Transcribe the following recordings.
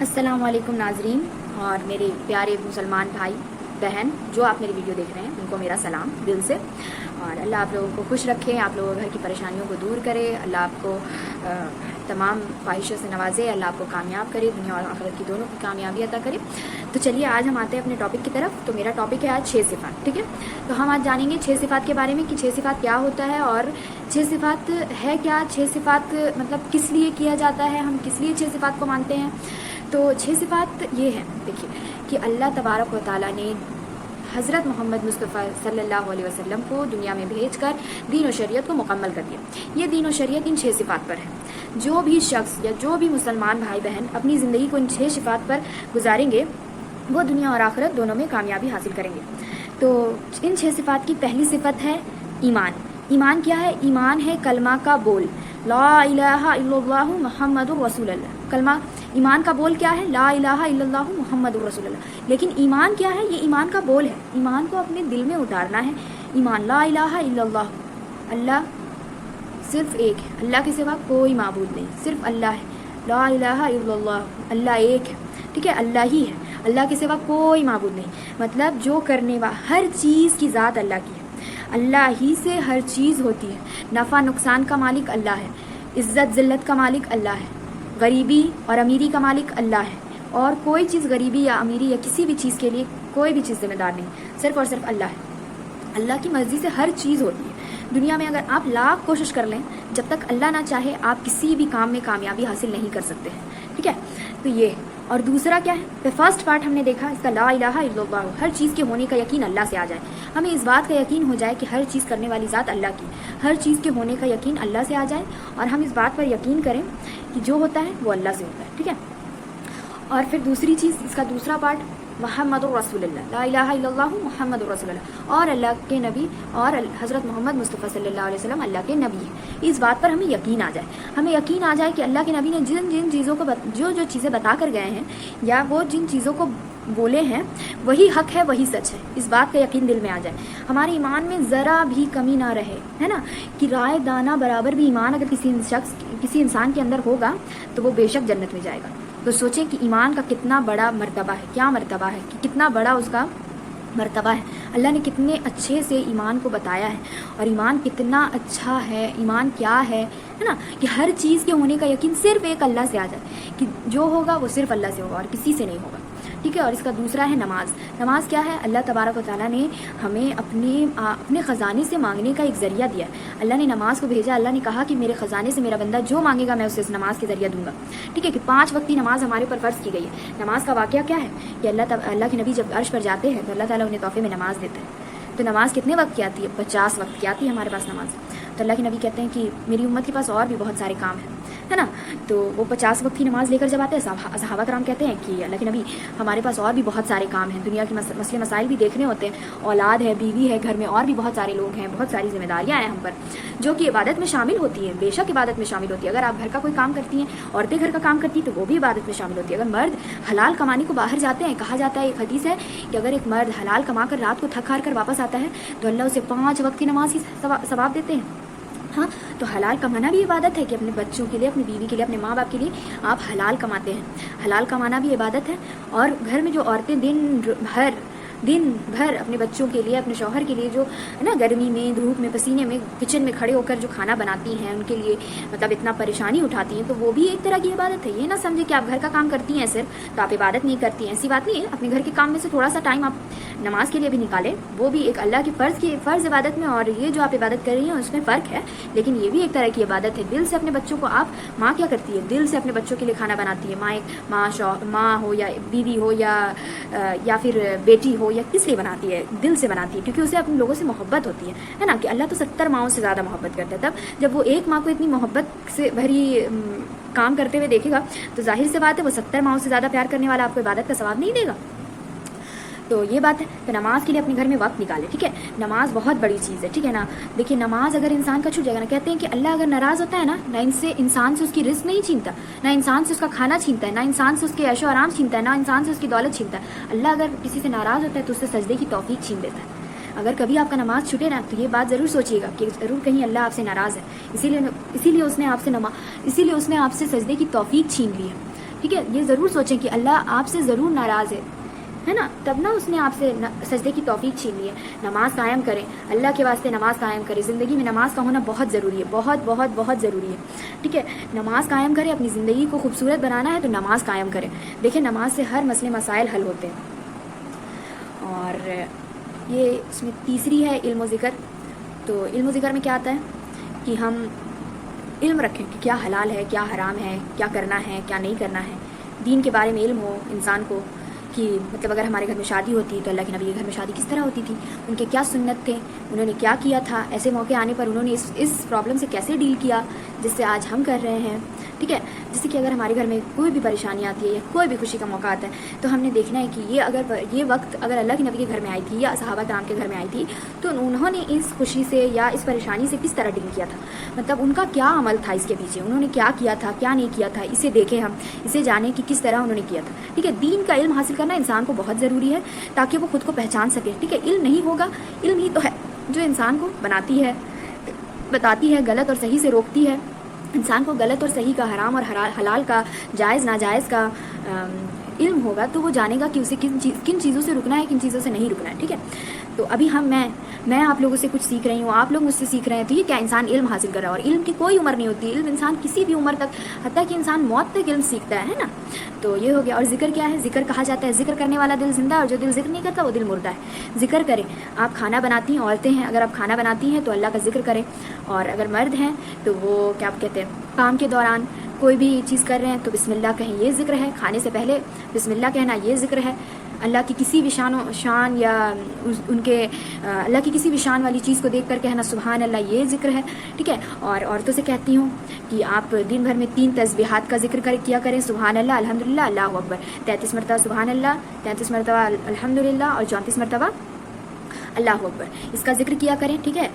السلام علیکم ناظرین اور میرے پیارے مسلمان بھائی بہن جو آپ میری ویڈیو دیکھ رہے ہیں ان کو میرا سلام دل سے. اور اللہ آپ لوگوں کو خوش رکھے, آپ لوگوں گھر کی پریشانیوں کو دور کرے, اللہ آپ کو تمام خواہشوں سے نوازے, اللہ آپ کو کامیاب کرے, دنیا اور آخرت کی دونوں کی کامیابی عطا کرے. تو چلیے آج ہم آتے ہیں اپنے ٹاپک کی طرف. تو میرا ٹاپک ہے آج 6 صفات. ٹھیک ہے, تو ہم آج جانیں گے 6 صفات کے بارے میں کہ 6 صفات کیا ہوتا ہے اور 6 صفات ہے کیا, 6 صفات مطلب کس لیے کیا جاتا ہے, ہم کس لیے 6 صفات کو مانتے ہیں. تو 6 صفات یہ ہیں, دیکھیے کہ اللہ تبارک و تعالیٰ نے حضرت محمد مصطفیٰ صلی اللہ علیہ وسلم کو دنیا میں بھیج کر دین و شریعت کو مکمل کر دیا. یہ دین و شریعت ان 6 صفات پر ہے. جو بھی شخص یا جو بھی مسلمان بھائی بہن اپنی زندگی کو ان 6 صفات پر گزاریں گے وہ دنیا اور آخرت دونوں میں کامیابی حاصل کریں گے. تو ان 6 صفات کی پہلی صفت ہے ایمان. ایمان کیا ہے؟ ایمان ہے کلمہ کا بول, لا الہ الا اللہ محمد رسول اللہ. کلمہ ایمان کا بول کیا ہے؟ لا الہ الا اللہ محمد رسول اللہ. لیکن ایمان کیا ہے؟ یہ ایمان کا بول ہے, ایمان کو اپنے دل میں اتارنا ہے. ایمان لا الہ الا اللہ, اللہ صرف ایک ہے, اللہ کے سوا کوئی معبود نہیں, صرف اللہ ہے. لا الہ الا اللہ, اللہ ایک ہے, ٹھیک ہے, اللہ ہی ہے, اللہ کے سوا کوئی معبود نہیں. مطلب جو کرنے والا ہر چیز کی ذات اللہ کی ہے, اللہ ہی سے ہر چیز ہوتی ہے. نفع نقصان کا مالک اللہ ہے, عزت ذلت کا مالک اللہ ہے, غریبی اور امیری کا مالک اللہ ہے, اور کوئی چیز غریبی یا امیری یا کسی بھی چیز کے لیے کوئی بھی چیز ذمہ دار نہیں, صرف اور صرف اللہ ہے. اللہ کی مرضی سے ہر چیز ہوتی ہے. دنیا میں اگر آپ لاکھ کوشش کر لیں, جب تک اللہ نہ چاہے آپ کسی بھی کام میں کامیابی حاصل نہیں کر سکتے ہیں. ٹھیک ہے, تو یہ. اور دوسرا کیا ہے؟ تو فرسٹ پارٹ ہم نے دیکھا اس کا لا الہ الا اللہ, ہر چیز کے ہونے کا یقین اللہ سے آ جائے. ہمیں اس بات کا یقین ہو جائے کہ ہر چیز کرنے والی ذات اللہ کی, ہر چیز کے ہونے کا یقین اللہ سے آ جائے, اور ہم اس بات پر یقین کریں کہ جو ہوتا ہے وہ اللہ سے ہوتا ہے. ٹھیک ہے, اور پھر دوسری چیز, اس کا دوسرا پارٹ محمد رسول اللہ, لا الہ الا اللہ محمد رسول اللہ, اور اللہ کے نبی اور حضرت محمد مصطفیٰ صلی اللہ علیہ وسلم اللہ کے نبی ہیں. اس بات پر ہمیں یقین آ جائے, ہمیں یقین آ جائے کہ اللہ کے نبی نے جن جن چیزوں کو جو چیزیں بتا کر گئے ہیں یا وہ جن چیزوں کو بولے ہیں وہی حق ہے, وہی سچ ہے. اس بات کا یقین دل میں آ جائے, ہمارے ایمان میں ذرا بھی کمی نہ رہے, ہے نا, کہ رائے دانہ برابر بھی ایمان اگر کسی انسان کے اندر ہوگا تو وہ بے شک جنت میں جائے گا. تو سوچیں کہ ایمان کا کتنا بڑا مرتبہ ہے, کیا مرتبہ ہے, کہ کتنا بڑا اس کا مرتبہ ہے. اللہ نے کتنے اچھے سے ایمان کو بتایا ہے, اور ایمان کتنا اچھا ہے, ایمان کیا ہے نا, کہ ہر چیز کے ہونے کا یقین صرف ایک اللہ سے آ جائے, کہ جو ہوگا وہ صرف اللہ سے ہوگا اور کسی سے نہیں ہوگا. ٹھیک ہے, اور اس کا دوسرا ہے نماز. نماز کیا ہے؟ اللہ تبارک و تعالیٰ نے ہمیں اپنے خزانے سے مانگنے کا ایک ذریعہ دیا ہے. اللہ نے نماز کو بھیجا, اللہ نے کہا کہ میرے خزانے سے میرا بندہ جو مانگے گا میں اسے اس نماز کے ذریعہ دوں گا. ٹھیک ہے, کہ 5 وقتی نماز ہمارے اوپر فرض کی گئی ہے. نماز کا واقعہ کیا ہے کہ اللہ کے نبی جب عرش پر جاتے ہیں تو اللہ تعالیٰ انہیں تحفے میں نماز دیتے ہیں. تو نماز کتنے وقت کی آتی ہے؟ 50 وقت کی آتی ہے ہمارے پاس نماز. تو اللہ کے نبی کہتے ہیں کہ میری امت کے پاس اور بھی بہت سارے کام ہیں, ہے نا. تو وہ 50 وقت کی نماز لے کر جب آتے ہیں, صحابہ کرام کہتے ہیں کہ اللہ کے نبی ہمارے پاس اور بھی بہت سارے کام ہیں, دنیا کے مسئلے مسائل بھی دیکھنے ہوتے ہیں, اولاد ہے, بیوی ہے, گھر میں اور بھی بہت سارے لوگ ہیں, بہت ساری ذمہ داریاں ہیں ہم پر جو کہ عبادت میں شامل ہوتی ہیں. بے شک عبادت میں شامل ہوتی ہے. اگر آپ گھر کا کوئی کام کرتی ہیں, عورتیں گھر کا کام کرتی ہیں, تو وہ بھی عبادت میں شامل ہوتی ہے. اگر مرد حلال کمانے کو باہر جاتے ہیں, کہا جاتا ہے, ایک حدیث ہے کہ اگر ایک مرد حلال کما کر رات کو تھک ہار کر واپس آتا ہے تو اللہ اسے 5 وقت کی نماز کی ثواب دیتے ہیں. ہاں, تو حلال کمانا بھی عبادت ہے کہ اپنے بچوں کے لیے, اپنی بیوی کے لیے, اپنے ماں باپ کے لیے آپ حلال کماتے ہیں. حلال کمانا بھی عبادت ہے. اور گھر میں جو عورتیں دن بھر اپنے بچوں کے لیے, اپنے شوہر کے لیے جو ہے نا گرمی میں, دھوپ میں, پسینے میں کچن میں کھڑے ہو کر جو کھانا بناتی ہیں, ان کے لیے مطلب اتنا پریشانی اٹھاتی ہیں, تو وہ بھی ایک طرح کی عبادت ہے. یہ نہ سمجھے کہ آپ گھر کا کام کرتی ہیں صرف تو آپ عبادت نہیں کرتی ہیں, ایسی بات نہیں ہے. اپنے گھر کے کام میں سے تھوڑا سا ٹائم آپ نماز کے لیے بھی نکالیں, وہ بھی ایک اللہ کی فرض عبادت میں, اور یہ جو آپ عبادت کر رہی ہیں اس میں فرق ہے, لیکن یہ بھی ایک طرح کی عبادت ہے. دل سے اپنے بچوں کو آپ, ماں کیا کرتی ہے, دل سے اپنے بچوں کے لیے کھانا بناتی ہے. ماں ہو یا بیوی ہو یا پھر بیٹی ہو یا کس لیے بناتی ہے, دل سے بناتی ہے, کیونکہ اسے اپنے لوگوں سے محبت ہوتی ہے نا. کہ اللہ تو 70 ماؤں سے زیادہ محبت کرتا ہے. تب جب وہ ایک ماں کو اتنی محبت سے بھری کام کرتے ہوئے دیکھے گا تو ظاہر سی بات ہے وہ 70 ماؤں سے زیادہ پیار کرنے والا آپ کو عبادت کا ثواب نہیں دے گا. تو یہ بات ہے. تو نماز کے لیے اپنے گھر میں وقت نکالے. ٹھیک ہے, نماز بہت بڑی چیز ہے. ٹھیک ہے نا, دیکھیے نماز اگر انسان کا چھوٹ جائے گا نا, کہتے ہیں کہ اللہ اگر ناراض ہوتا ہے نا, نہ انسان سے اس کی رزق نہیں چھینتا, نہ انسان سے اس کا کھانا چھینتا ہے, نہ انسان سے اس کے عیش و آرام چھینتا ہے, نہ انسان سے اس کی دولت چھینتا ہے. اللہ اگر کسی سے ناراض ہوتا ہے تو اس سے سجدے کی توفیق چھین دیتا ہے. اگر کبھی آپ کا نماز چھوٹے نا تو یہ بات ضرور سوچیے گا کہ ضرور کہیں اللہ آپ سے ناراض ہے, اسی لیے اس نے آپ سے سجدے کی توفیق چھین لی ہے. ٹھیک ہے، یہ ضرور سوچیں کہ اللہ آپ سے ضرور ناراض ہے نا، تب نا اس نے آپ سے سجدے کی توفیق چھین لی ہے۔ نماز قائم کریں، اللہ کے واسطے نماز قائم کریں، زندگی میں نماز کا ہونا بہت ضروری ہے، بہت بہت بہت ضروری ہے، ٹھیک ہے۔ نماز قائم کریں، اپنی زندگی کو خوبصورت بنانا ہے تو نماز قائم کریں۔ دیکھیں نماز سے ہر مسئلے مسائل حل ہوتے ہیں۔ اور یہ اس میں تیسری ہے علم و ذکر۔ تو علم و ذکر میں کیا آتا ہے کہ ہم علم رکھیں کہ کیا حلال ہے، کیا حرام ہے، کیا کرنا ہے، کیا نہیں کرنا ہے، دین کے بارے میں علم ہو انسان کو، کہ مطلب اگر ہمارے گھر میں شادی ہوتی تو اللہ کے نبی کے گھر میں شادی کس طرح ہوتی تھی، ان کے کیا سنت تھے، انہوں نے کیا کیا تھا، ایسے موقع آنے پر انہوں نے اس پرابلم سے کیسے ڈیل کیا جس سے آج ہم کر رہے ہیں، ٹھیک ہے۔ جس سے کہ اگر ہمارے گھر میں کوئی بھی پریشانی آتی ہے یا کوئی بھی خوشی کا موقع آتا ہے تو ہم نے دیکھنا ہے کہ یہ وقت اگر اللہ کے نبی کے گھر میں آئی تھی یا صحابہ کرام کے گھر میں آئی تھی تو انہوں نے اس خوشی سے یا اس پریشانی سے کس طرح ڈیل کیا تھا، مطلب ان کا کیا عمل تھا اس کے پیچھے، انہوں نے کیا کیا تھا، کیا نہیں کیا تھا، اسے دیکھیں ہم، اسے جانیں کہ کس طرح انہوں نے کیا تھا، ٹھیک ہے۔ دین کا علم حاصل کرنا انسان کو بہت ضروری ہے تاکہ وہ خود کو پہچان سکے، ٹھیک ہے۔ علم نہیں ہوگا، علم ہی تو ہے جو انسان کو بناتی ہے، بتاتی ہے، غلط اور صحیح سے روکتی ہے، انسان کو غلط اور صحیح کا، حرام اور حلال کا، جائز ناجائز کا علم ہوگا تو وہ جانے گا کہ اسے کن چیزوں سے رکنا ہے، کن چیزوں سے نہیں رکنا ہے، ٹھیک ہے۔ تو ابھی میں آپ لوگوں سے کچھ سیکھ رہی ہوں، آپ لوگ مجھ سے سیکھ رہے ہیں، تو یہ کیا انسان علم حاصل کر رہا ہے، اور علم کی کوئی عمر نہیں ہوتی، علم انسان کسی بھی عمر تک، حتیٰ کہ انسان موت تک علم سیکھتا ہے نا۔ تو یہ ہو گیا۔ اور ذکر کیا ہے؟ ذکر کہا جاتا ہے ذکر کرنے والا دل زندہ ہے، اور جو دل ذکر نہیں کرتا وہ دل مردہ ہے۔ ذکر کریں، آپ کھانا بناتی ہیں، عورتیں ہیں اگر آپ کھانا بناتی ہیں تو اللہ کا ذکر کریں، اور اگر مرد ہیں تو وہ کیا کہتے ہیں، کام کے دوران کوئی بھی چیز کر رہے ہیں تو بسم اللہ کہیں، یہ ذکر ہے۔ کھانے سے پہلے بسم اللہ کہنا، یہ ذکر ہے۔ اللہ کی کسی بھی شان یا ان کے اللہ کی کسی بھی شان والی چیز کو دیکھ کر کہنا سبحان اللہ، یہ ذکر ہے، ٹھیک ہے۔ اور عورتوں سے کہتی ہوں کہ آپ دن بھر میں 3 تسبیحات کا ذکر کیا کریں، سبحان اللہ، الحمدللہ، اللہ اکبر، 33 مرتبہ سبحان اللہ، 33 مرتبہ الحمدللہ، اور 34 مرتبہ اللہ اکبر، اس کا ذکر کیا کریں، ٹھیک ہے۔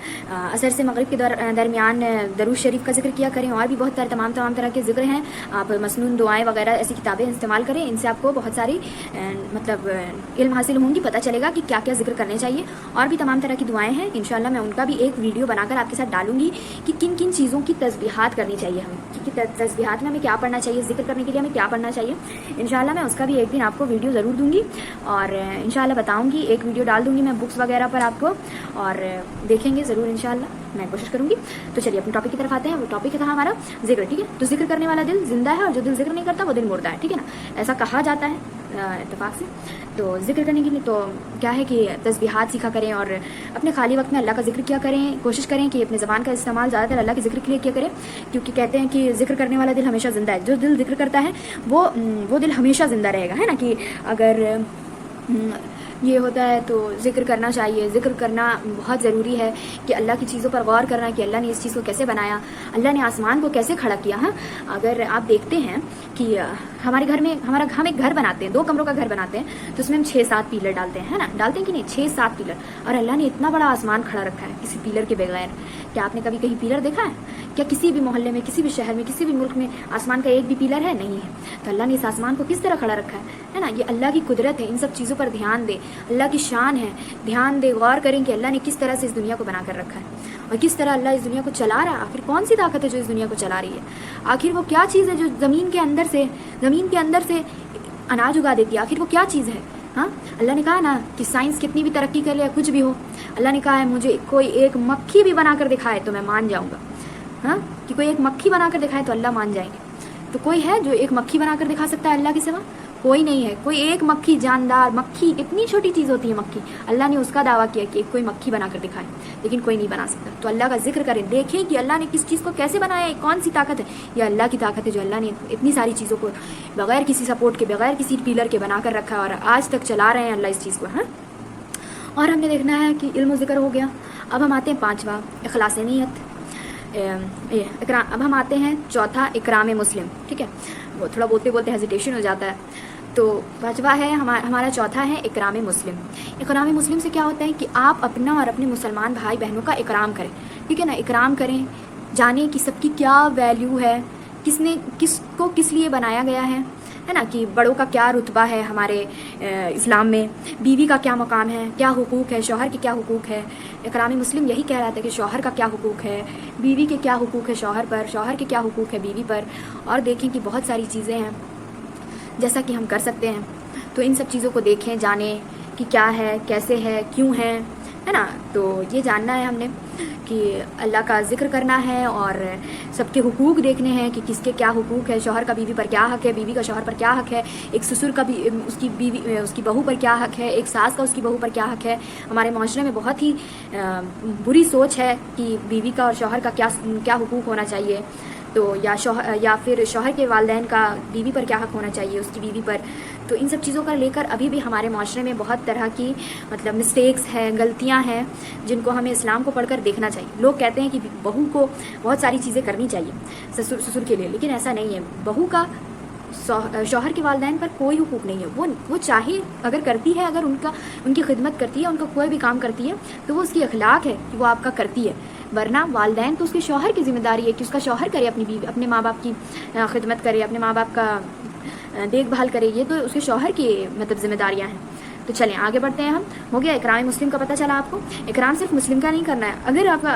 عصر سے مغرب کے درمیان درود شریف کا ذکر کیا کریں، اور بھی بہت تمام طرح کے ذکر ہیں۔ آپ مسنون دعائیں وغیرہ ایسی کتابیں استعمال کریں، ان سے آپ کو بہت ساری مطلب علم حاصل ہوں گی، پتہ چلے گا کہ کیا کیا ذکر کرنے چاہیے۔ اور بھی تمام طرح کی دعائیں ہیں، انشاءاللہ میں ان کا بھی ایک ویڈیو بنا کر آپ کے ساتھ ڈالوں گی کہ کن کن چیزوں کی تسبیحات کرنی چاہیے ہمیں، کہ تسبیحات میں ہمیں کیا پڑھنا چاہیے، ذکر کرنے کے لیے ہمیں کیا پڑھنا چاہیے۔ انشاءاللہ میں اس کا بھی ایک دن آپ کو ویڈیو ضرور دوں گی، اور انشاءاللہ بتاؤں گی، ایک ویڈیو ڈال دوں گی میں بکس وغیرہ پر آپ کو، اور دیکھیں گے ضرور انشاءاللہ، میں کوشش کروں گی۔ تو چلیے اپنے ٹاپک کی طرف آتے ہیں۔ وہ ٹاپک تھا ہمارا ذکر، ٹھیک ہے۔ تو ذکر کرنے والا دل زندہ ہے، اور جو دل ذکر نہیں کرتا وہ دل مردہ ہے، ٹھیک ہے نا، ایسا کہا جاتا ہے اتفاق سے۔ تو ذکر کرنے کے لیے تو کیا ہے کہ تسبیحات سیکھا کریں، اور اپنے خالی وقت میں اللہ کا ذکر کیا کریں، کوشش کریں کہ اپنے زبان کا استعمال زیادہ تر اللہ کے ذکر کے لیے کیا کریں، کیونکہ کہتے ہیں کہ ذکر کرنے والا دل ہمیشہ زندہ ہے، جو دل ذکر کرتا ہے وہ دل ہمیشہ زندہ رہے گا، ہے نا۔ کہ اگر یہ ہوتا ہے تو ذکر کرنا چاہیے، ذکر کرنا بہت ضروری ہے، کہ اللہ کی چیزوں پر غور کرنا کہ اللہ نے اس چیز کو کیسے بنایا، اللہ نے آسمان کو کیسے کھڑا کیا۔ ہاں، اگر آپ دیکھتے ہیں کہ ہمارے گھر میں ہم ایک گھر بناتے ہیں، 2 کمروں کا گھر بناتے ہیں، تو اس میں ہم 6-7 پیلر ڈالتے ہیں، ہے نا، ڈالتے ہیں کہ نہیں، 6-7 پیلر، اور اللہ نے اتنا بڑا آسمان کھڑا رکھا ہے کسی پیلر کے بغیر۔ کیا آپ نے کبھی کہیں پیلر دیکھا ہے؟ کیا کسی بھی محلے میں، کسی بھی شہر میں، کسی بھی ملک میں آسمان کا ایک بھی پیلر ہے؟ نہیں ہے۔ تو اللہ نے اس آسمان کو کس طرح کھڑا رکھا ہے نا، یہ اللہ کی قدرت ہے۔ ان سب چیزوں پر دھیان دیں، اللہ کی شان ہے، دھیان دے، غور کریں کہ اللہ نے کس طرح سے اس دنیا کو بنا کر رکھا ہے، اور کس طرح اللہ اس دنیا کو چلا رہا ہے۔ آخر کون سی طاقت ہے جو اس دنیا کو چلا رہی ہے؟ آخر وہ کیا چیز ہے جو زمین کے اندر سے اناج اگا دیتی ہے؟ آخر وہ کیا چیز ہے؟ ہاں، اللہ نے کہا نا کہ سائنس کتنی بھی ترقی کر لے، کچھ بھی ہو، اللہ نے کہا ہے مجھے کوئی ایک مکھی بھی بنا کر دکھائے تو میں مان جاؤں گا۔ ہاں، کہ کوئی ایک مکھی بنا کر دکھائے تو اللہ مان جائیں گے۔ تو کوئی ہے جو ایک مکھی بنا کر دکھا سکتا ہے اللہ کے سوا؟ کوئی نہیں ہے۔ کوئی ایک مکھی، جاندار مکھی، اتنی چھوٹی چیز ہوتی ہے مکھی، اللہ نے اس کا دعویٰ کیا کہ کوئی مکھی بنا کر دکھائے، لیکن کوئی نہیں بنا سکتا۔ تو اللہ کا ذکر کریں، دیکھیں کہ اللہ نے کس چیز کو کیسے بنایا ہے، کون سی طاقت ہے۔ یہ اللہ کی طاقت ہے جو اللہ نے اتنی ساری چیزوں کو بغیر کسی سپورٹ کے، بغیر کسی پیلر کے بنا کر رکھا، اور آج تک چلا رہے ہیں اللہ اس چیز کو۔ ہاں، اور ہم نے دیکھنا ہے کہ علم و ذکر ہو گیا۔ اب ہم آتے ہیں 5واں، اخلاص نیت۔ اب ہم آتے ہیں 4تھا، اکرام مسلم، ٹھیک ہے۔ وہ تھوڑا بولتے بولتے ہیزیٹیشن ہو جاتا ہے۔ تو 5واں ہے ہمارا 4تھا ہے اکرام مسلم۔ اکرام مسلم سے کیا ہوتا ہے کہ آپ اپنا اور اپنے مسلمان بھائی بہنوں کا اکرام کریں، ٹھیک ہے نا، اکرام کریں، جانیں کہ سب کی کیا ویلیو ہے، کس کو کس لیے بنایا گیا ہے نا، کہ بڑوں کا کیا رتبہ ہے ہمارے اسلام میں، بیوی کا کیا مقام ہے، کیا حقوق ہے، شوہر کے کیا حقوق ہے۔ اکرام مسلم یہی کہہ رہا تھا کہ شوہر کا کیا حقوق ہے، بیوی کے کیا حقوق ہے شوہر پر، شوہر کے کیا حقوق ہے بیوی پر۔ اور دیکھیں کہ بہت ساری چیزیں ہیں جیسا کہ ہم کر سکتے ہیں. تو ان سب چیزوں کو دیکھیں, جانیں کہ کیا ہے, کیسے ہے, کیوں ہے نا. تو یہ جاننا ہے ہم نے کہ اللہ کا ذکر کرنا ہے اور سب کے حقوق دیکھنے ہیں کہ کس کے کیا حقوق ہے. شوہر کا بیوی پر کیا حق ہے, بیوی کا شوہر پر کیا حق ہے, ایک سسر کا بھی اس کی بیوی اس کی بہو پر کیا حق ہے, ایک ساس کا اس کی بہو پر کیا حق ہے. ہمارے معاشرے میں بہت ہی بری سوچ ہے کہ بیوی کا اور شوہر کا کیا حقوق ہونا چاہیے. تو یا پھر شوہر کے والدین کا بیوی پر کیا حق ہونا چاہیے, اس کی بیوی پر. تو ان سب چیزوں کا لے کر ابھی بھی ہمارے معاشرے میں بہت طرح کی مطلب مسٹیکس ہیں, غلطیاں ہیں, جن کو ہمیں اسلام کو پڑھ کر دیکھنا چاہیے. لوگ کہتے ہیں کہ بہو کو بہت ساری چیزیں کرنی چاہیے سسر کے لیے, لیکن ایسا نہیں ہے. بہو کا شوہر کے والدین پر کوئی حقوق نہیں ہے. وہ چاہے اگر کرتی ہے, اگر ان کی خدمت کرتی ہے, ان کا کوئی بھی کام کرتی ہے, تو وہ اس کی اخلاق ہے کہ وہ آپ کا کرتی ہے. ورنہ والدین تو اس کے شوہر کی ذمہ داری ہے کہ اس کا شوہر کرے اپنی بیوی, اپنے ماں باپ کی خدمت کرے, اپنے ماں باپ کا دیکھ بھال کرے. یہ تو اس کے شوہر کی مطلب ذمہ داریاں ہیں. تو چلیں آگے بڑھتے ہیں ہم. ہو گیا اکرام مسلم کا پتہ چلا آپ کو. اکرام صرف مسلم کا نہیں کرنا ہے. اگر آپ کا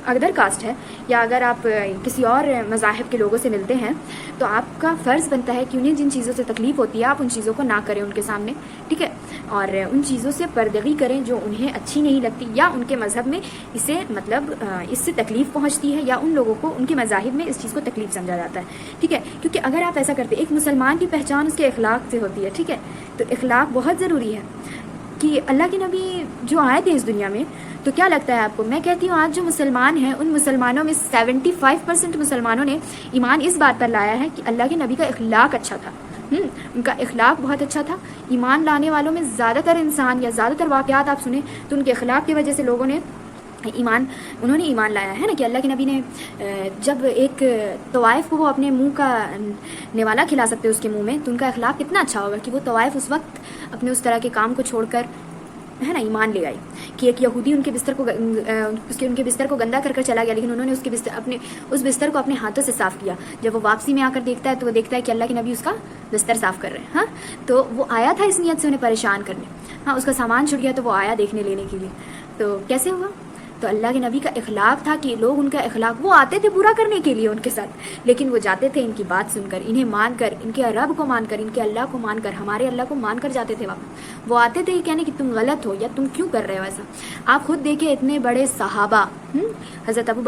ادر کاسٹ ہے یا اگر آپ کسی اور مذاہب کے لوگوں سے ملتے ہیں تو آپ کا فرض بنتا ہے کہ انہیں جن چیزوں سے تکلیف ہوتی ہے آپ ان چیزوں کو نہ کریں ان کے سامنے, ٹھیک ہے, اور ان چیزوں سے پردگی کریں جو انہیں اچھی نہیں لگتی یا ان کے مذہب میں اسے مطلب اس سے تکلیف پہنچتی ہے, یا ان لوگوں کو ان کے مذاہب میں اس چیز کو تکلیف سمجھا جاتا ہے, ٹھیک ہے. کیونکہ اگر آپ ایسا کرتے, ایک مسلمان کی پہچان اس کے اخلاق سے ہوتی ہے, ٹھیک ہے. تو اخلاق بہت ضروری ہے. کہ اللہ کے نبی جو آئے تھے اس دنیا میں, تو کیا لگتا ہے آپ کو, میں کہتی ہوں آج جو مسلمان ہیں ان مسلمانوں میں 75% مسلمانوں نے ایمان اس بات پر لایا ہے کہ اللہ کے نبی کا اخلاق اچھا تھا. ان کا اخلاق بہت اچھا تھا. ایمان لانے والوں میں زیادہ تر انسان یا زیادہ تر واقعات آپ سنیں تو ان کے اخلاق کی وجہ سے لوگوں نے انہوں نے ایمان لایا ہے نا. کہ اللہ کے نبی نے جب ایک طوائف کو وہ اپنے منہ کا نوالا کھلا سکتے اس کے منہ میں, تو ان کا اخلاق کتنا اچھا ہوگا کہ وہ طوائف اس وقت اپنے اس طرح کے کام کو چھوڑ کر ہے نا ایمان لے آئی. کہ ایک یہودی ان کے بستر کو گندا کر چلا گیا, لیکن انہوں نے اس بستر کو اپنے ہاتھوں سے صاف کیا. جب وہ واپسی میں آ کر دیکھتا ہے تو وہ دیکھتا ہے کہ اللہ کے نبی اس کا بستر صاف کر رہے ہیں. ہاں, تو وہ آیا تھا اس نیت سے انہیں پریشان کرنے. ہاں, اس کا سامان چھوٹ گیا تو وہ آیا دیکھنے لینے کے لیے. تو کیسے ہوا؟ تو اللہ کے نبی کا اخلاق تھا کہ لوگ ان کا اخلاق, وہ آتے تھے برا کرنے کے لیے ان کے ساتھ, لیکن وہ جاتے تھے ان کی بات سن کر, انہیں مان کر, ان کے رب کو مان کر, ان کے اللہ کو مان کر, ہمارے اللہ کو مان کر جاتے تھے واپس. وہ آتے تھے یہ کہنے کہ تم غلط ہو یا تم کیوں کر رہے ہو ایسا. آپ خود دیکھیں اتنے بڑے صحابہ, حضرت ابو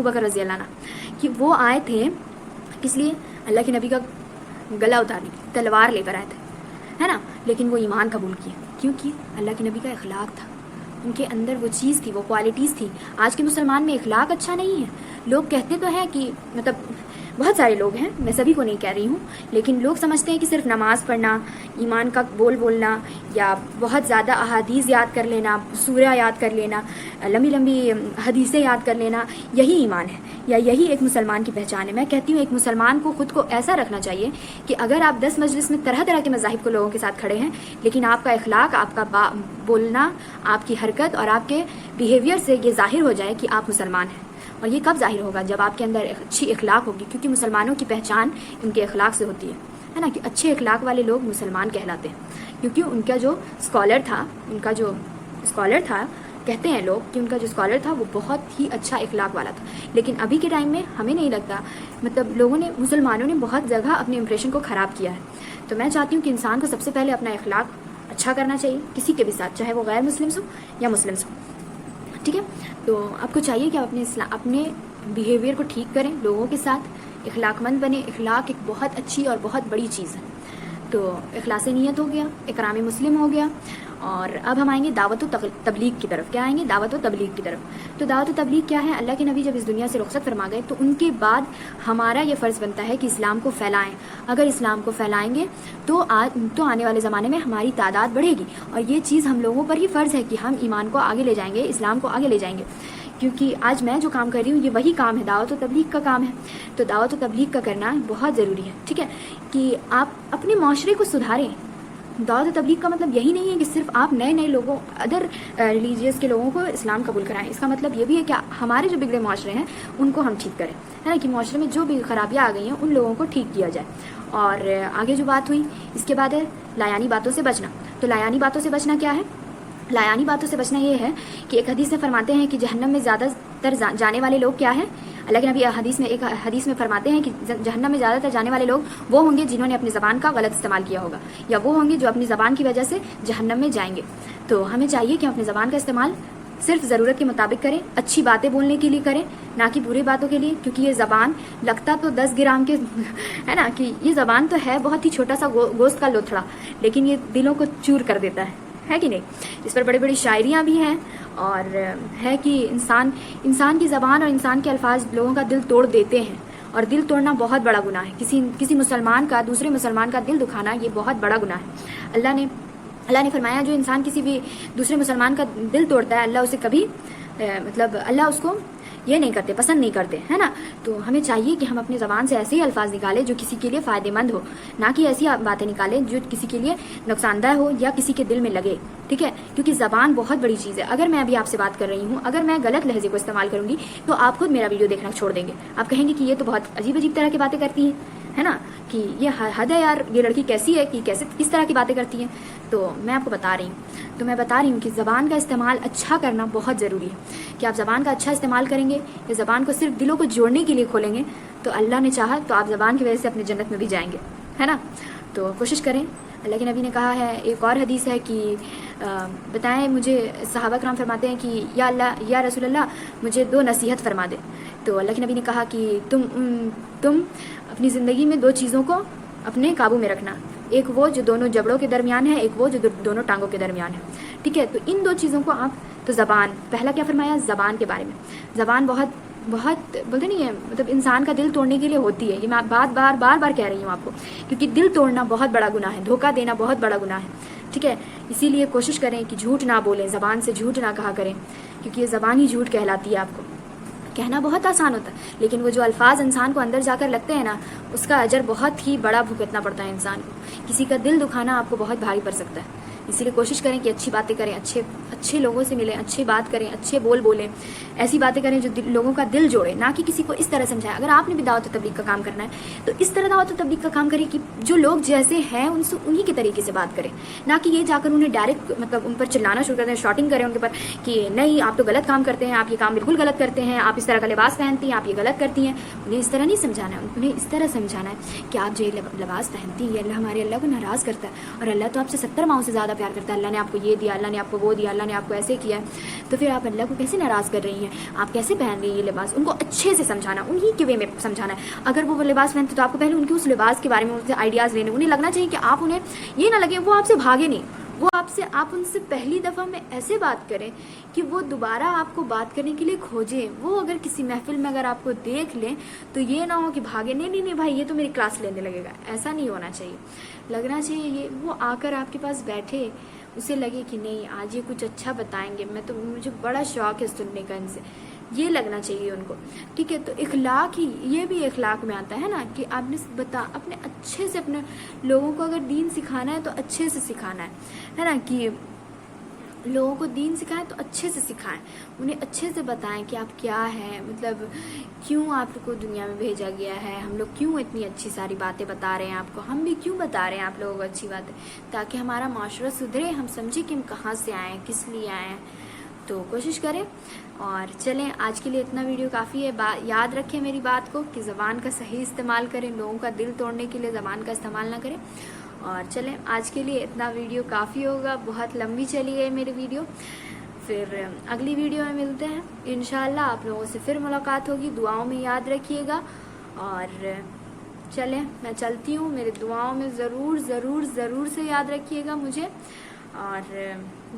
بکر رضی اللہ عنہ, کہ وہ آئے تھے کس لیے, اللہ کے نبی کا گلا اتارنے, تلوار لے کر آئے تھے, ہے نا. لیکن وہ ایمان قبول کیے. کیوں کیے؟ اللہ کے نبی کا اخلاق تھا, ان کے اندر وہ چیز تھی, وہ کوالٹیز تھی. آج کے مسلمان میں اخلاق اچھا نہیں ہے. لوگ کہتے تو ہیں کہ مطلب بہت سارے لوگ ہیں, میں سبھی کو نہیں کہہ رہی ہوں, لیکن لوگ سمجھتے ہیں کہ صرف نماز پڑھنا, ایمان کا بولنا, یا بہت زیادہ احادیث یاد کر لینا, سورہ یاد کر لینا, لمبی لمبی حدیثیں یاد کر لینا, یہی ایمان ہے یا یہی ایک مسلمان کی پہچان ہے. میں کہتی ہوں ایک مسلمان کو خود کو ایسا رکھنا چاہیے کہ اگر آپ 10 مجلس میں طرح طرح کے مذاہب کو لوگوں کے ساتھ کھڑے ہیں, لیکن آپ کا اخلاق, آپ کا بولنا, آپ کی حرکت اور آپ کے بیہیویئر سے یہ ظاہر ہو جائے کہ آپ مسلمان ہیں. اور یہ کب ظاہر ہوگا؟ جب آپ کے اندر اچھی اخلاق ہوگی, کیونکہ مسلمانوں کی پہچان ان کے اخلاق سے ہوتی ہے نا. کہ اچھے اخلاق والے لوگ مسلمان کہلاتے ہیں, کیونکہ ان کا جو اسکالر تھا, کہتے ہیں لوگ کہ ان کا جو اسکالر تھا وہ بہت ہی اچھا اخلاق والا تھا. لیکن ابھی کے ٹائم میں ہمیں نہیں لگتا, مطلب مسلمانوں نے بہت جگہ اپنے امپریشن کو خراب کیا ہے. تو میں چاہتی ہوں کہ انسان کو سب سے پہلے اپنا اخلاق اچھا کرنا چاہیے کسی کے بھی ساتھ, چاہے وہ غیر مسلم ہو یا مسلم ہو, ٹھیک ہے. تو آپ کو چاہیے کہ آپ اپنے بیہیویئر کو ٹھیک کریں, لوگوں کے ساتھ اخلاق مند بنیں. اخلاق ایک بہت اچھی اور بہت بڑی چیز ہے. تو اخلاص نیت ہو گیا, اکرام مسلم ہو گیا. اور اب ہم آئیں گے دعوت و تبلیغ کی طرف. کیا آئیں گے؟ دعوت و تبلیغ کی طرف. تو دعوت و تبلیغ کیا ہے؟ اللہ کے نبی جب اس دنیا سے رخصت فرما گئے تو ان کے بعد ہمارا یہ فرض بنتا ہے کہ اسلام کو پھیلائیں. اگر اسلام کو پھیلائیں گے تو آنے والے زمانے میں ہماری تعداد بڑھے گی, اور یہ چیز ہم لوگوں پر ہی فرض ہے کہ ہم ایمان کو آگے لے جائیں گے, اسلام کو آگے لے جائیں گے. کیونکہ آج میں جو کام کر رہی ہوں یہ وہی کام ہے, دعوت و تبلیغ کا کام ہے. تو دعوت و تبلیغ کا کرنا بہت ضروری ہے, ٹھیک ہے, کہ آپ اپنے معاشرے کو سدھاریں. دعوت و تبلیغ کا مطلب یہی نہیں ہے کہ صرف آپ نئے لوگوں, ادر ریلیجیس کے لوگوں کو اسلام قبول کرائیں. اس کا مطلب یہ بھی ہے کہ ہمارے جو بگڑے معاشرے ہیں ان کو ہم ٹھیک کریں, ہے نا. کہ معاشرے میں جو بھی خرابیاں آ گئی ہیں ان لوگوں کو ٹھیک کیا جائے. اور آگے جو بات ہوئی اس کے بعد ہے لایانی باتوں سے بچنا. تو لایانی باتوں سے بچنا کیا ہے؟ لایانی باتوں سے بچنا یہ ہے کہ ایک حدیث میں فرماتے ہیں کہ جہنم میں زیادہ تر جانے والے لوگ کیا ہیں؟ اللہ کے نبی ایک حدیث میں فرماتے ہیں کہ جہنم میں زیادہ تر جانے والے لوگ وہ ہوں گے جنہوں نے اپنی زبان کا غلط استعمال کیا ہوگا، یا وہ ہوں گے جو اپنی زبان کی وجہ سے جہنم میں جائیں گے۔ تو ہمیں چاہیے کہ ہم اپنی زبان کا استعمال صرف ضرورت کے مطابق کریں، اچھی باتیں بولنے کے لیے کریں، نہ کہ برے باتوں کے لیے، کیونکہ یہ زبان لگتا تو 10 گرام کے ہے نا، کہ یہ زبان تو ہے بہت ہی چھوٹا سا گوشت کا لوتھڑا، لیکن یہ دلوں کو چور کر دیتا ہے کہ نہیں؟ اس پر بڑی بڑی شاعریاں بھی ہیں، اور ہے کہ انسان کی زبان اور انسان کے الفاظ لوگوں کا دل توڑ دیتے ہیں، اور دل توڑنا بہت بڑا گناہ ہے۔ کسی مسلمان کا دوسرے مسلمان کا دل دکھانا یہ بہت بڑا گناہ ہے۔ اللہ نے فرمایا جو انسان کسی بھی دوسرے مسلمان کا دل توڑتا ہے، اللہ اسے کبھی اللہ اس کو یہ نہیں کرتے، پسند نہیں کرتے، ہے نا۔ تو ہمیں چاہیے کہ ہم اپنی زبان سے ایسے ہی الفاظ نکالیں جو کسی کے لیے فائدہ مند ہو، نہ کہ ایسی باتیں نکالیں جو کسی کے لیے نقصان دہ ہو یا کسی کے دل میں لگے، ٹھیک ہے؟ کیونکہ زبان بہت بڑی چیز ہے۔ اگر میں ابھی آپ سے بات کر رہی ہوں، اگر میں غلط لہجے کو استعمال کروں گی تو آپ خود میرا ویڈیو دیکھنا چھوڑ دیں گے، آپ کہیں گے کہ یہ تو بہت عجیب طرح کی باتیں کرتی ہیں، ہے نا، کہ یہ حد ہے یار، یہ لڑکی کیسی ہے کہ کس طرح کی باتیں کرتی ہیں۔ تو میں آپ کو بتا رہی ہوں کہ زبان کا استعمال اچھا کرنا بہت ضروری ہے، کہ آپ زبان کا اچھا استعمال کریں گے، یا زبان کو صرف دلوں کو جوڑنے کے لیے کھولیں گے، تو اللہ نے چاہا تو آپ زبان کی وجہ سے اپنی جنت میں بھی جائیں گے، ہے نا۔ تو کوشش کریں۔ اللہ کے نبی نے کہا ہے، ایک اور حدیث ہے کہ بتائیں مجھے، صحابہ کرام فرماتے ہیں کہ یا رسول اللہ مجھے 2 نصیحت فرما دے۔ تو اللہ کے نبی نے کہا کہ تم اپنی زندگی میں 2 چیزوں کو اپنے قابو میں رکھنا، ایک وہ جو دونوں جبڑوں کے درمیان ہے، ایک وہ جو دونوں ٹانگوں کے درمیان ہے، ٹھیک ہے؟ تو ان 2 چیزوں کو تو زبان، پہلا کیا فرمایا؟ زبان کے بارے میں۔ زبان بہت بولتے نہیں ہے، انسان کا دل توڑنے کے لیے ہوتی ہے، یہ میں بار کہہ رہی ہوں آپ کو، کیونکہ دل توڑنا بہت بڑا گناہ ہے، دھوکہ دینا بہت بڑا گناہ ہے، ٹھیک ہے؟ اسی لیے کوشش کریں کہ جھوٹ نہ بولیں، زبان سے جھوٹ نہ کہا کریں، کیونکہ یہ زبان ہی جھوٹ کہلاتی ہے۔ آپ کو کہنا بہت آسان ہوتا ہے، لیکن وہ جو الفاظ انسان کو اندر جا کر لگتے ہیں نا، اس کا اجر بہت ہی بڑا بھگتنا پڑتا ہے انسان کو۔ کسی کا دل دکھانا آپ کو بہت بھاری پڑ سکتا ہے، اسی لیے کوشش کریں کہ اچھی باتیں کریں، اچھے لوگوں سے ملیں، اچھی بات کریں، اچھے بولیں، ایسی باتیں کریں جو لوگوں کا دل جوڑے، نہ کہ کسی کو اس طرح سمجھائیں۔ اگر آپ نے بھی دعوت و تبلیغ کا کام کرنا ہے تو اس طرح دعوت و تبلیغ کا کام کریں کہ جو لوگ جیسے ہیں ان سے انہی کے طریقے سے بات کریں، نہ کہ یہ جا کر انہیں ڈائریکٹ ان پر چلانا شروع کر دیں، شاٹنگ کریں ان کے پر کہ نہیں آپ تو غلط کام کرتے ہیں، آپ یہ کام بالکل غلط کرتے ہیں، آپ اس طرح کا لباس پہنتی ہیں، آپ یہ غلط کرتی ہیں۔ انہیں اس طرح نہیں سمجھانا ہے، انہیں اس طرح سمجھانا ہے کہ آپ جو یہ لباس پہنتی ہیں، یہ ہمارے اللہ کو ناراض کرتا ہے، اور اللہ تو آپ سے 70 ماؤں سے زیادہ پیار کرتا ہے، اللہ نے آپ کو یہ دیا، اللہ نے آپ کو وہ دیا، اللہ نے آپ کو ایسے کیا ہے، تو پھر آپ اللہ کو کیسے ناراض کر رہی ہیں؟ آپ کیسے پہن رہی ہیں یہ لباس؟ ان کو اچھے سے سمجھانا، انہی کے وے میں سمجھانا ہے۔ اگر وہ لباس پہنتے تو آپ کو پہلے ان کے اس لباس کے بارے میں ان سے آئیڈیاز لینے، انہیں لگنا چاہیے کہ آپ انہیں یہ نہ لگے وہ آپ سے بھاگے نہیں، وہ آپ ان سے پہلی دفعہ میں ایسے بات کریں کہ وہ دوبارہ آپ کو بات کرنے کے لیے کھوجیں۔ وہ اگر کسی محفل میں اگر آپ کو دیکھ لیں تو یہ نہ ہو کہ بھاگے، نہیں بھائی یہ تو میری کلاس لینے لگے گا، ایسا نہیں ہونا چاہیے۔ لگنا چاہیے یہ وہ آ کر آپ کے پاس بیٹھے، اسے لگے کہ نہیں آج یہ کچھ اچھا بتائیں گے، مجھے بڑا شوق ہے سننے کا ان سے، یہ لگنا چاہیے ان کو، ٹھیک ہے؟ تو اخلاق ہی، یہ بھی اخلاق میں آتا ہے نا، کہ آپ نے اپنے اچھے سے اپنے لوگوں کو اگر دین سکھانا ہے تو اچھے سے سکھانا ہے نا، کہ لوگوں کو دین سکھائیں تو اچھے سے سکھائیں، انہیں اچھے سے بتائیں کہ آپ کیا ہیں، کیوں آپ کو دنیا میں بھیجا گیا ہے، ہم لوگ کیوں اتنی اچھی ساری باتیں بتا رہے ہیں آپ کو، ہم بھی کیوں بتا رہے ہیں آپ لوگوں کو اچھی باتیں، تاکہ ہمارا معاشرہ سدھرے، ہم سمجھیں کہ ہم کہاں سے آئے ہیں، کس لیے آئے ہیں۔ تو کوشش کریں، اور چلیں آج کے لیے اتنا ویڈیو کافی ہے۔ یاد رکھیں میری بات کو کہ زبان کا صحیح استعمال کریں، لوگوں کا دل توڑنے کے لیے زبان کا استعمال نہ کریں۔ اور چلیں آج کے لیے اتنا ویڈیو کافی ہوگا، بہت لمبی چلی گئی میری ویڈیو، پھر اگلی ویڈیو میں ملتے ہیں انشاءاللہ، آپ لوگوں سے پھر ملاقات ہوگی، دعاؤں میں یاد رکھیے گا۔ اور چلیں میں چلتی ہوں، میرے دعاؤں میں ضرور ضرور ضرور سے یاد رکھیے گا مجھے، اور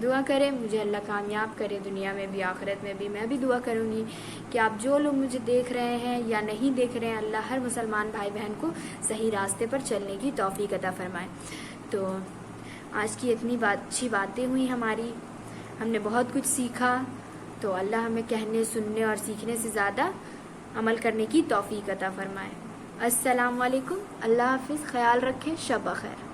دعا کریں مجھے اللہ کامیاب کرے دنیا میں بھی آخرت میں بھی۔ میں بھی دعا کروں گی کہ آپ جو لوگ مجھے دیکھ رہے ہیں یا نہیں دیکھ رہے ہیں، اللہ ہر مسلمان بھائی بہن کو صحیح راستے پر چلنے کی توفیق عطا فرمائے۔ تو آج کی اتنی اچھی باتیں ہوئی ہماری، ہم نے بہت کچھ سیکھا، تو اللہ ہمیں کہنے سننے اور سیکھنے سے زیادہ عمل کرنے کی توفیق عطا فرمائے۔ السلام علیکم، اللہ حافظ، خیال رکھیں، شب بخیر۔